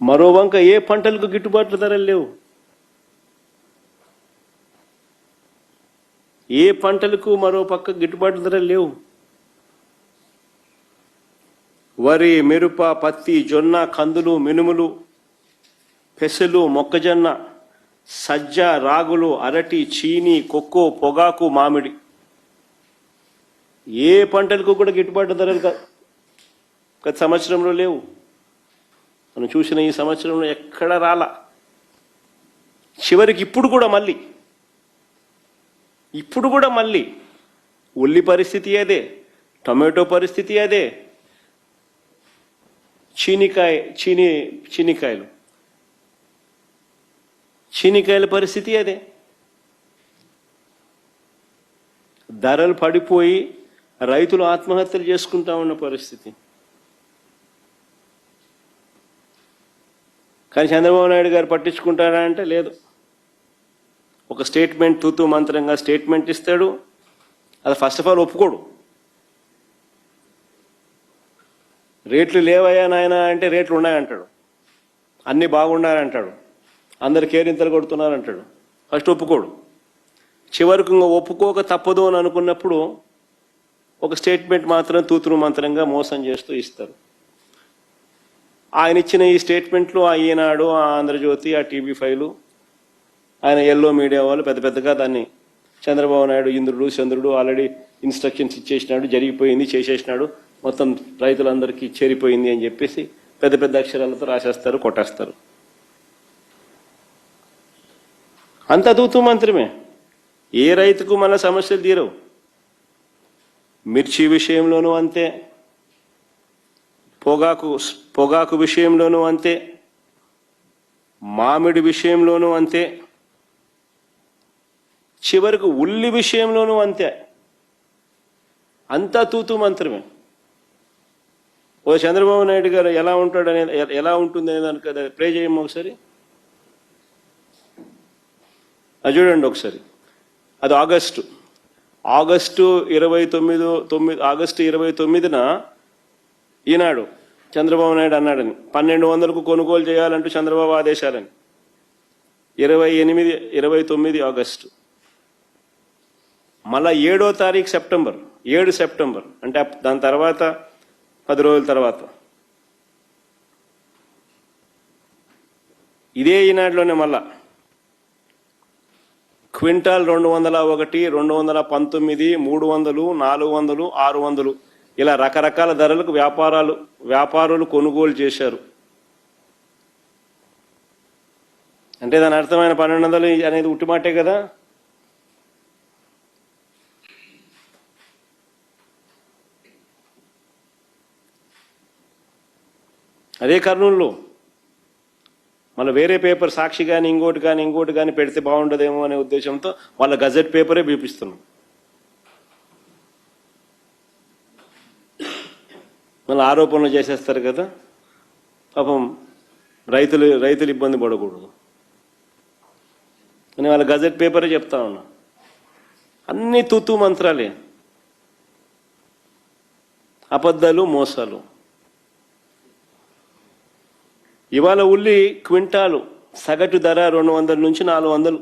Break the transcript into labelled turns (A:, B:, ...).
A: మరో వంక ఏ పంటలకు గిట్టుబాటు ధరలు లేవు. ఏ పంటలకు మరో పక్క గిట్టుబాటు ధరలు లేవు. వరి, మిరప, పత్తి, జొన్న, కందులు, మినుములు, పెసలు, మొక్కజొన్న, సజ్జ, రాగులు, అరటి, చీని, కొక్కో, పొగాకు, మామిడి ఏ పంటలకు కూడా గిట్టుబాటు ధరలు గత సంవత్సరంలో లేవు. మనం చూసిన ఈ సంవత్సరంలో ఎక్కడ రాలా. చివరికి ఇప్పుడు కూడా మళ్ళీ ఉల్లి పరిస్థితి అదే, టొమాటో పరిస్థితి అదే, చీనికాయల పరిస్థితి అదే. ధరలు పడిపోయి రైతులు ఆత్మహత్యలు చేసుకుంటా ఉన్న పరిస్థితి. కానీ చంద్రబాబు నాయుడు గారు పట్టించుకుంటారా అంటే లేదు. ఒక స్టేట్మెంట్ తూతూ మంత్రంగా స్టేట్మెంట్ ఇస్తాడు. అది ఫస్ట్ ఆఫ్ ఆల్ ఒప్పుకోడు. రేట్లు లేవయ్యా నాయన అంటే రేట్లు ఉన్నాయంటాడు. అన్నీ బాగున్నాయంటాడు. అందరు కేరింతలు కొడుతున్నారంటాడు. ఫస్ట్ ఒప్పుకోడు. చివరికి ఒప్పుకోక తప్పదు అని అనుకున్నప్పుడు ఒక స్టేట్మెంట్ మాత్రం తూతురు మంత్రంగా మోసం చేస్తూ ఇస్తారు. ఆయన ఇచ్చిన ఈ స్టేట్మెంట్లు ఆ ఈనాడు, ఆ ఆంధ్రజ్యోతి, ఆ TV5 ఆయన ఎల్లో మీడియా వాళ్ళు పెద్ద పెద్దగా దాన్ని చంద్రబాబు నాయుడు ఇంద్రుడు చంద్రుడు ఆల్రెడీ ఇన్స్ట్రక్షన్స్ ఇచ్చేసినాడు, జరిగిపోయింది, చేసేసినాడు, మొత్తం రైతులందరికీ చేరిపోయింది అని చెప్పేసి పెద్ద పెద్ద అక్షరాలతో రాసేస్తారు, కొట్టేస్తారు. అంత తూతూ మంత్రమే. ఏ రైతుకు మన సమస్యలు తీరవు. మిర్చి విషయంలోనూ అంతే, పొగాకు విషయంలోనూ అంతే, మామిడి విషయంలోనూ అంతే, చివరికి ఉల్లి విషయంలోనూ అంతే. అంతా తూతూ మంత్రమే. ఓ చంద్రబాబు నాయుడు గారు ఎలా ఎలా ఉంటుంది అనే దానికి కదా ప్రే చేయము ఒకసారి. అది చూడండి ఒకసారి. అది ఆగస్టు 29న ఈనాడు చంద్రబాబు నాయుడు అన్నాడని 1200కు కొనుగోలు చేయాలంటూ చంద్రబాబు ఆదేశాలని. 29 ఆగస్టు. మళ్ళా 7వ తారీఖు సెప్టెంబర్, 7 సెప్టెంబర్ అంటే దాని తర్వాత 10 రోజుల తర్వాత ఇదే ఈనాడులోనే మళ్ళా క్వింటాల్ 201, 219, 300, 400, 600 ఇలా రకరకాల ధరలకు వ్యాపారులు కొనుగోలు చేశారు. అంటే దాని అర్థమైన 1200 అనేది ఉట్టిమాటే కదా. అదే కర్నూలులో మళ్ళీ వేరే పేపర్ సాక్షి కానీ ఇంకోటి కానీ పెడితే బాగుండదేమో అనే ఉద్దేశంతో వాళ్ళ గజెట్ పేపరే చూపిస్తున్నాం. మళ్ళీ ఆరోపణలు చేసేస్తారు కదా. పాపం రైతులు ఇబ్బంది పడకూడదు అని వాళ్ళ గజెట్ పేపరే చెప్తా ఉన్నా. అన్ని తూతూ మంత్రాలే, అబద్ధాలు, మోసాలు. ఇవాళ ఉల్లి క్వింటాలు సగటు ధర 200 నుంచి 400.